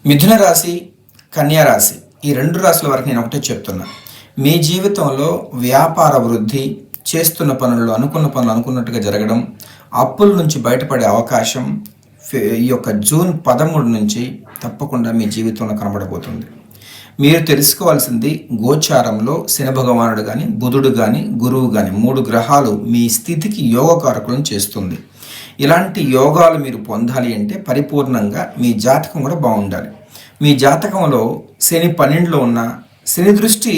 మిథున రాశి, కన్యా రాశి ఈ రెండు రాశుల వరకు నేను ఒకటే చెప్తున్నా. మీ జీవితంలో వ్యాపార వృద్ధి, చేస్తున్న పనుల్లో అనుకున్న పనులు అనుకున్నట్టుగా జరగడం, అప్పుల నుంచి బయటపడే అవకాశం ఈ యొక్క జూన్ 13 నుంచి తప్పకుండా మీ జీవితంలో కనబడబోతుంది. మీరు తెలుసుకోవాల్సింది, గోచారంలో శని భగవానుడు కానీ, బుధుడు కానీ, గురువు కానీ 3 గ్రహాలు మీ స్థితికి యోగకారకులను చేస్తుంది. ఇలాంటి యోగాలు మీరు పొందాలి అంటే పరిపూర్ణంగా మీ జాతకం కూడా బాగుండాలి. మీ జాతకంలో శని 12లో ఉన్న, శని దృష్టి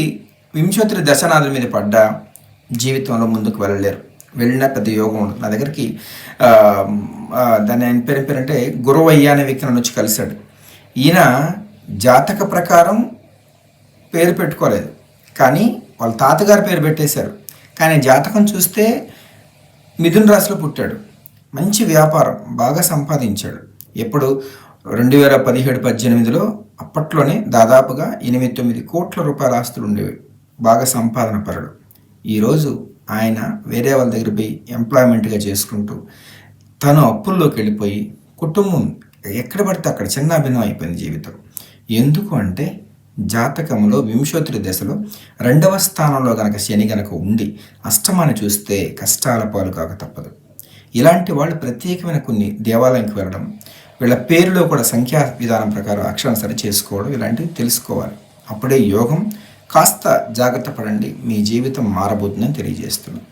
వింశోత్తరి దశనాథుల మీద పడ్డ జీవితంలో ముందుకు వెళ్ళలేరు. వెళ్ళినా పెద్ద యోగం ఉండదు. నా దగ్గరికి దాన్ని ఆయన పేరంటే గురువయ్య అనే వ్యక్తి నన్ను వచ్చి కలిశాడు. ఈయన జాతక ప్రకారం పేరు పెట్టుకోలేదు, కానీ వాళ్ళ తాతగారు పేరు పెట్టేశారు. కానీ జాతకం చూస్తే మిథున రాశిలో పుట్టాడు. మంచి వ్యాపారం, బాగా సంపాదించాడు. ఎప్పుడు 2017-18లో అప్పట్లోనే దాదాపుగా 8-9 కోట్ల రూపాయల ఆస్తులు ఉండేవి. బాగా సంపాదన పరుడు. ఈరోజు ఆయన వేరే వాళ్ళ దగ్గర పోయి ఎంప్లాయ్మెంట్గా చేసుకుంటూ తను అప్పుల్లోకి వెళ్ళిపోయి కుటుంబం ఎక్కడ పడితే అక్కడ చిన్నాభిన్నం అయిపోయింది జీవితం. ఎందుకు అంటే జాతకంలో వింశోత్తరి దశలో 2వ స్థానంలో గనక శని గనక ఉండి అష్టమాన్ని చూస్తే కష్టాల పాలు కాక తప్పదు. ఇలాంటి వాళ్ళు ప్రత్యేకమైన కొన్ని దేవాలయానికి వెళ్ళడం, వీళ్ళ పేరులో కూడా సంఖ్యా విధానం ప్రకారం అక్షరం సరి చేసుకోవడం, ఇలాంటివి తెలుసుకోవాలి. అప్పుడే యోగం. కాస్త జాగ్రత్త పడండి, మీ జీవితం మారబోతుందని తెలియజేస్తున్నాను.